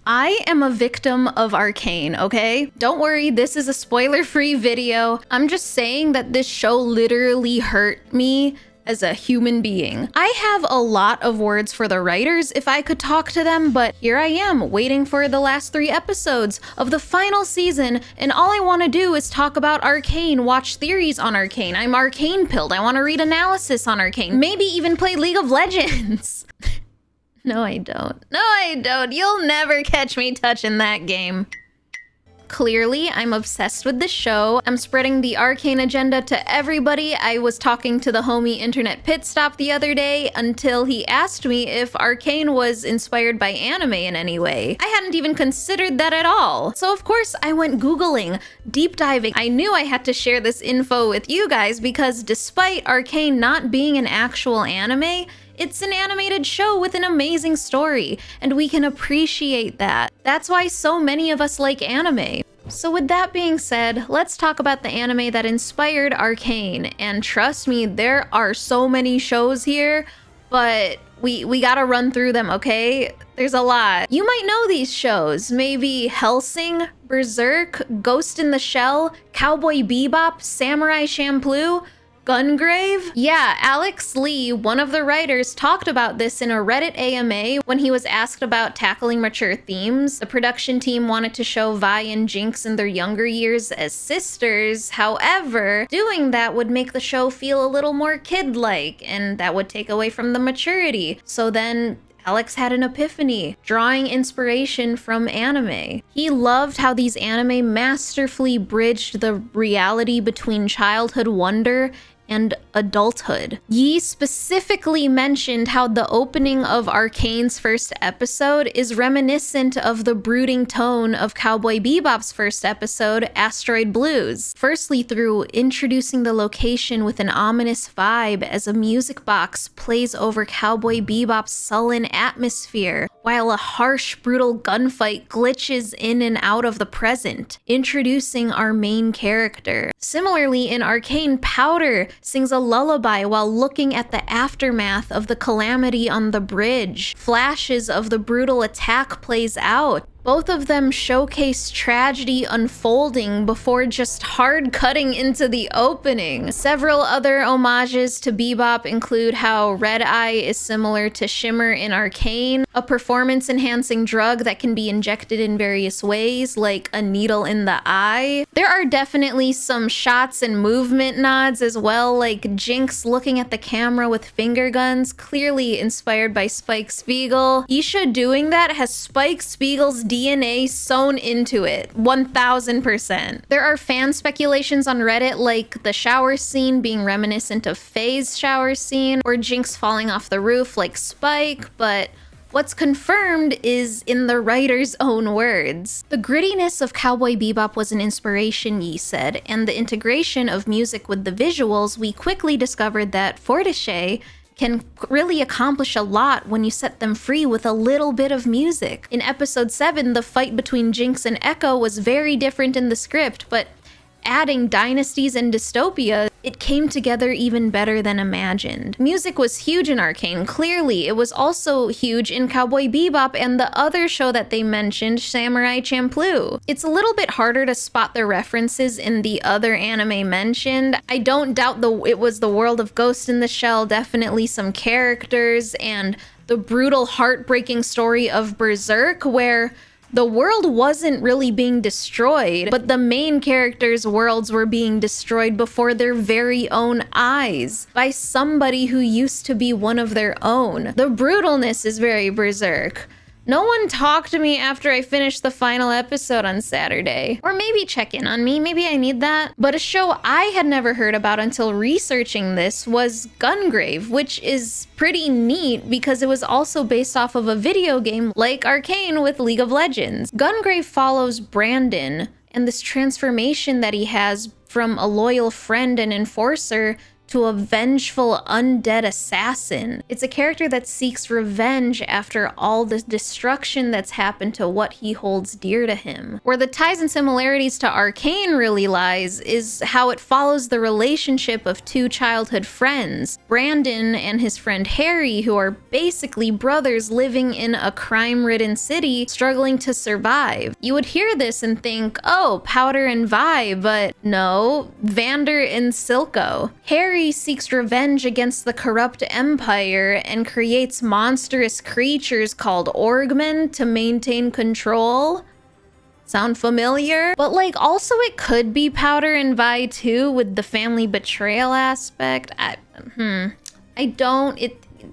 I am a victim of Arcane, okay? Don't worry, this is a spoiler-free video. I'm just saying that this show literally hurt me as a human being. I have a lot of words for the writers if I could talk to them, but here I am waiting for the last 3 episodes of the final season, and all I want to do is talk about Arcane, watch theories on Arcane. I'm Arcane pilled. I want to read analysis on Arcane, maybe even play League of Legends. No, I don't. No, I don't. You'll never catch me touching that game. Clearly, I'm obsessed with the show. I'm spreading the Arcane agenda to everybody. I was talking to the homie Internet Pit Stop the other day until he asked me if Arcane was inspired by anime in any way. I hadn't even considered that at all. So of course I went Googling, deep diving. I knew I had to share this info with you guys because despite Arcane not being an actual anime, it's an animated show with an amazing story, and we can appreciate that. That's why so many of us like anime. So with that being said, let's talk about the anime that inspired Arcane. And trust me, there are so many shows here, but we gotta run through them, okay? There's a lot. You might know these shows. Maybe Hellsing, Berserk, Ghost in the Shell, Cowboy Bebop, Samurai Champloo, Gungrave? Yeah, Alex Lee, one of the writers, talked about this in a Reddit AMA when he was asked about tackling mature themes. The production team wanted to show Vi and Jinx in their younger years as sisters. However, doing that would make the show feel a little more kid-like, and that would take away from the maturity. So then Alex had an epiphany, drawing inspiration from anime. He loved how these anime masterfully bridged the reality between childhood wonder and adulthood. Yi specifically mentioned how the opening of Arcane's first episode is reminiscent of the brooding tone of Cowboy Bebop's first episode, Asteroid Blues. Firstly, through introducing the location with an ominous vibe as a music box plays over Cowboy Bebop's sullen atmosphere, while a harsh, brutal gunfight glitches in and out of the present, introducing our main character. Similarly, in Arcane, Powder sings a lullaby while looking at the aftermath of the calamity on the bridge. Flashes of the brutal attack plays out. Both of them showcase tragedy unfolding before just hard cutting into the opening. Several other homages to Bebop include how Red Eye is similar to Shimmer in Arcane, a performance-enhancing drug that can be injected in various ways, like a needle in the eye. There are definitely some shots and movement nods as well, like Jinx looking at the camera with finger guns, clearly inspired by Spike Spiegel. Isha doing that has Spike Spiegel's DNA sewn into it, 1000%. There are fan speculations on Reddit like the shower scene being reminiscent of Faye's shower scene, or Jinx falling off the roof like Spike, but what's confirmed is in the writer's own words. The grittiness of Cowboy Bebop was an inspiration, Yi said, and the integration of music with the visuals, we quickly discovered that Fortiche can really accomplish a lot when you set them free with a little bit of music. In episode 7, the fight between Jinx and Echo was very different in the script, but adding dynasties and dystopia, it came together even better than imagined. Music was huge in Arcane, clearly. It was also huge in Cowboy Bebop and the other show that they mentioned, Samurai Champloo. It's a little bit harder to spot the references in the other anime mentioned. I don't doubt it was the world of Ghost in the Shell, definitely some characters, and the brutal, heartbreaking story of Berserk, where the world wasn't really being destroyed, but the main characters' worlds were being destroyed before their very own eyes by somebody who used to be one of their own. The brutalness is very Berserk. No one talked to me after I finished the final episode on Saturday. Or maybe check in on me, maybe I need that. But a show I had never heard about until researching this was Gungrave, which is pretty neat because it was also based off of a video game like Arcane with League of Legends. Gungrave follows Brandon and this transformation that he has from a loyal friend and enforcer to a vengeful undead assassin. It's a character that seeks revenge after all the destruction that's happened to what he holds dear to him. Where the ties and similarities to Arcane really lies is how it follows the relationship of two childhood friends, Brandon and his friend Harry, who are basically brothers living in a crime-ridden city struggling to survive. You would hear this and think, oh, Powder and Vi, but no, Vander and Silco. Harry seeks revenge against the corrupt empire and creates monstrous creatures called Orgmen to maintain control. Sound familiar? But like, also it could be Powder and Vi too, with the family betrayal aspect.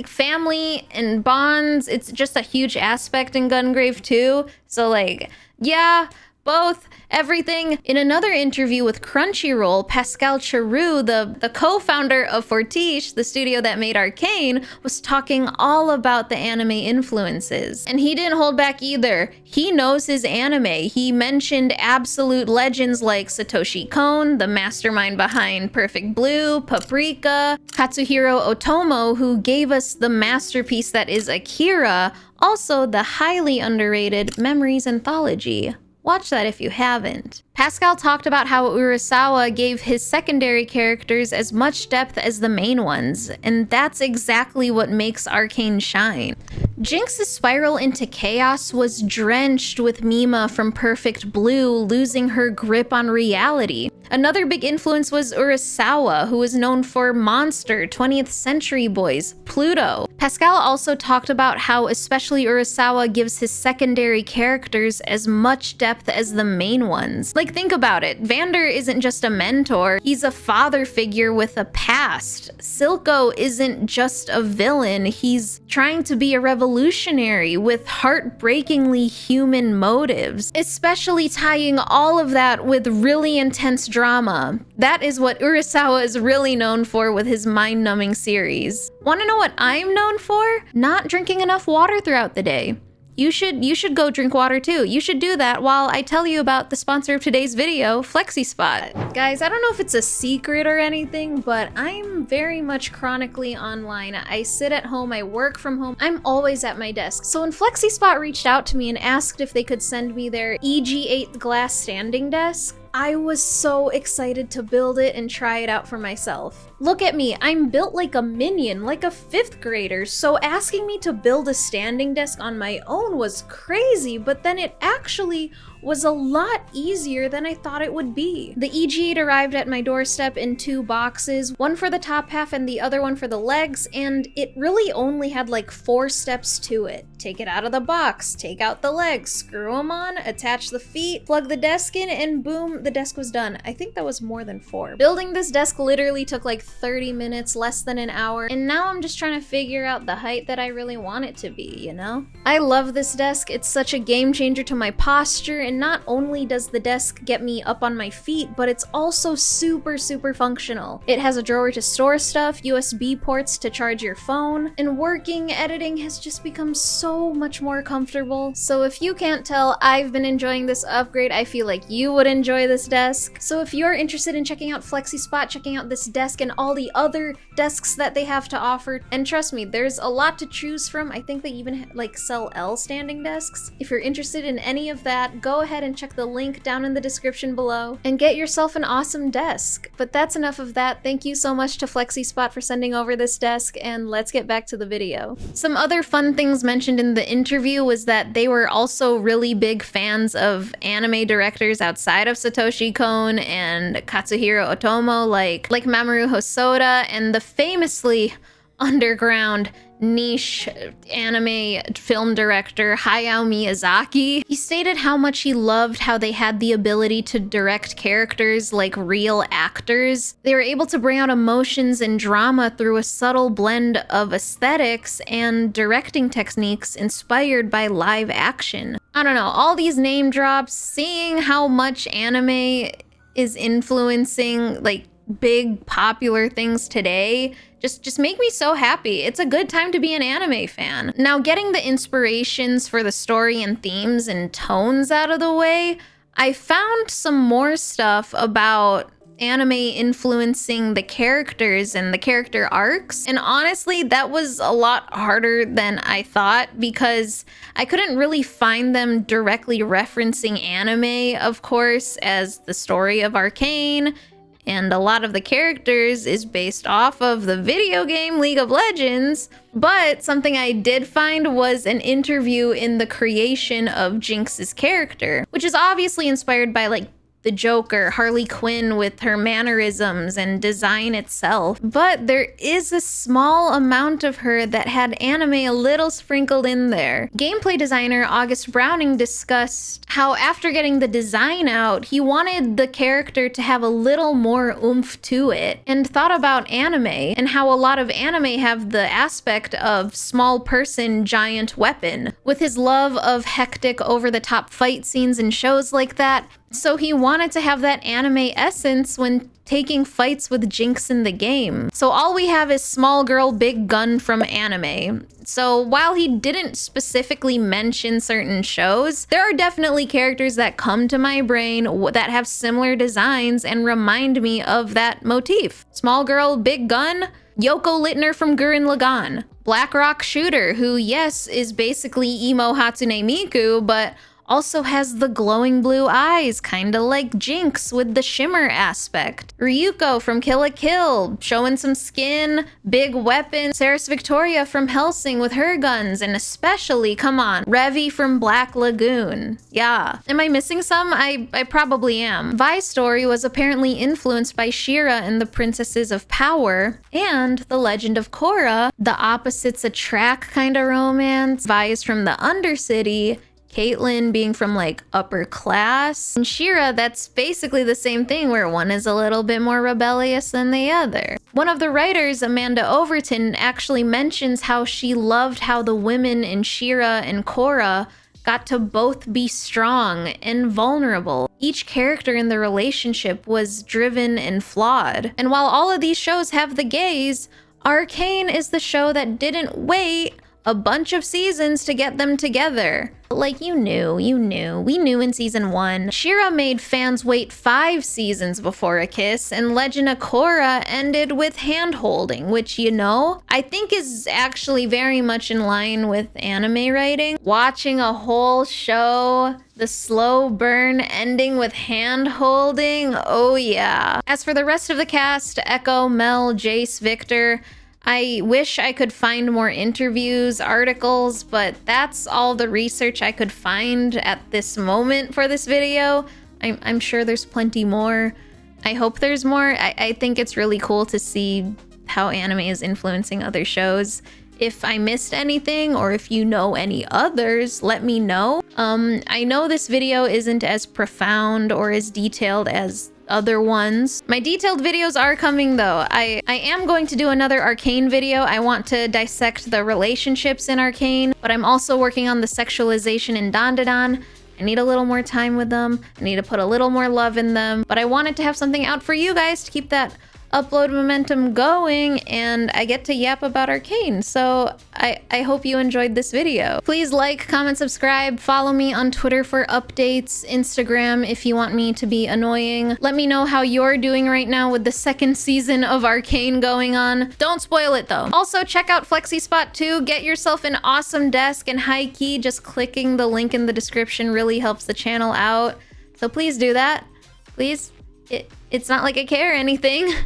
Family and bonds, it's just a huge aspect in Gungrave too. So like, yeah, both, everything. In another interview with Crunchyroll, Pascal Charoux, the co-founder of Fortiche, the studio that made Arcane, was talking all about the anime influences. And he didn't hold back either. He knows his anime. He mentioned absolute legends like Satoshi Kon, the mastermind behind Perfect Blue, Paprika, Katsuhiro Otomo, who gave us the masterpiece that is Akira, also the highly underrated Memories Anthology. Watch that if you haven't. Pascal talked about how Urasawa gave his secondary characters as much depth as the main ones, and that's exactly what makes Arcane shine. Jinx's spiral into chaos was drenched with Mima from Perfect Blue losing her grip on reality. Another big influence was Urasawa, who was known for Monster, 20th Century Boys, Pluto. Pascal also talked about how especially Urasawa gives his secondary characters as much depth as the main ones. Like, think about it. Vander isn't just a mentor, he's a father figure with a past. Silco isn't just a villain, he's trying to be a revolutionary with heartbreakingly human motives, especially tying all of that with really intense drama. That is what Urasawa is really known for with his mind-numbing series. Wanna know what I'm known for? Not drinking enough water throughout the day. You should go drink water too. You should do that while I tell you about the sponsor of today's video, FlexiSpot. Guys, I don't know if it's a secret or anything, but I'm very much chronically online. I sit at home, I work from home, I'm always at my desk. So when FlexiSpot reached out to me and asked if they could send me their EG8 glass standing desk, I was so excited to build it and try it out for myself. Look at me, I'm built like a minion, like a 5th grader, so asking me to build a standing desk on my own was crazy, but then it actually was a lot easier than I thought it would be. The EG8 arrived at my doorstep in 2 boxes, one for the top half and the other one for the legs, and it really only had like 4 steps to it. Take it out of the box, take out the legs, screw them on, attach the feet, plug the desk in, and boom, the desk was done. I think that was more than 4. Building this desk literally took like 30 minutes, less than an hour, and now I'm just trying to figure out the height that I really want it to be, you know? I love this desk. It's such a game changer to my posture, and not only does the desk get me up on my feet, but it's also super functional. It has a drawer to store stuff, USB ports to charge your phone, and working, editing has just become so much more comfortable. So if you can't tell, I've been enjoying this upgrade. I feel like you would enjoy this desk. So if you're interested in checking out FlexiSpot, checking out this desk and all the other desks that they have to offer, and trust me, there's a lot to choose from. I think they even like sell L standing desks. If you're interested in any of that, go ahead and check the link down in the description below and get yourself an awesome desk. But that's enough of that. Thank you so much to FlexiSpot for sending over this desk, and let's get back to the video. Some other fun things mentioned in the interview was that they were also really big fans of anime directors outside of Satoshi Kon and Katsuhiro Otomo, like Mamoru Hosoda and the famously underground niche anime film director Hayao Miyazaki. He stated how much he loved how they had the ability to direct characters like real actors. They were able to bring out emotions and drama through a subtle blend of aesthetics and directing techniques inspired by live action. I don't know, all these name drops, seeing how much anime is influencing like big popular things today just make me so happy. It's a good time to be an anime fan. Now, getting the inspirations for the story and themes and tones out of the way, I found some more stuff about anime influencing the characters and the character arcs. And honestly, that was a lot harder than I thought because I couldn't really find them directly referencing anime, of course, as the story of Arcane and a lot of the characters is based off of the video game League of Legends. But something I did find was an interview in the creation of Jinx's character, which is obviously inspired by like the Joker, Harley Quinn with her mannerisms and design itself. But there is a small amount of her that had anime a little sprinkled in there. Gameplay designer August Browning discussed how after getting the design out, he wanted the character to have a little more oomph to it, and thought about anime and how a lot of anime have the aspect of small person, giant weapon. With his love of hectic, over-the-top fight scenes and shows like that, so he wanted to have that anime essence when taking fights with Jinx in the game. So all we have is small girl, big gun from anime. So while he didn't specifically mention certain shows, there are definitely characters that come to my brain that have similar designs and remind me of that motif. Small girl, big gun, Yoko Littner from Gurren Lagann. Black Rock Shooter, who yes, is basically emo Hatsune Miku, but also has the glowing blue eyes, kinda like Jinx with the shimmer aspect. Ryuko from Kill la Kill, showing some skin, big weapon. Ceres Victoria from Hellsing with her guns, and especially, come on, Revi from Black Lagoon. Yeah. Am I missing some? I probably am. Vi's story was apparently influenced by She-Ra and the Princesses of Power, and The Legend of Korra, the opposites attract kinda romance. Vi is from the Undercity, Caitlyn being from like upper class, and She-Ra, that's basically the same thing where one is a little bit more rebellious than the other. One of the writers, Amanda Overton, actually mentions how she loved how the women in She-Ra and Korra got to both be strong and vulnerable. Each character in the relationship was driven and flawed. And while all of these shows have the gays, Arcane is the show that didn't wait a bunch of seasons to get them together. Like, you knew. We knew in season 1. She-Ra made fans wait 5 seasons before a kiss, and Legend of Korra ended with hand-holding, which, you know, I think is actually very much in line with anime writing. Watching a whole show, the slow burn ending with hand-holding, oh yeah. As for the rest of the cast, Echo, Mel, Jace, Victor, I wish I could find more interviews, articles, but that's all the research I could find at this moment for this video. I'm sure there's plenty more. I hope there's more. I think it's really cool to see how anime is influencing other shows. If I missed anything, or if you know any others, let me know. I know this video isn't as profound or as detailed as other ones. My detailed videos are coming though. I am going to do another Arcane video. I want to dissect the relationships in Arcane, but I'm also working on the sexualization in Dandadan. I need a little more time with them. I need to put a little more love in them, but I wanted to have something out for you guys to keep that upload momentum going, and I get to yap about Arcane, so I hope you enjoyed this video. Please like, comment, subscribe, follow me on Twitter for updates, Instagram if you want me to be annoying. Let me know how you're doing right now with the 2nd season of Arcane going on. Don't spoil it though. Also, check out FlexiSpot too. Get yourself an awesome desk, and high key, just clicking the link in the description really helps the channel out. So please do that. Please. It's not like I care or anything.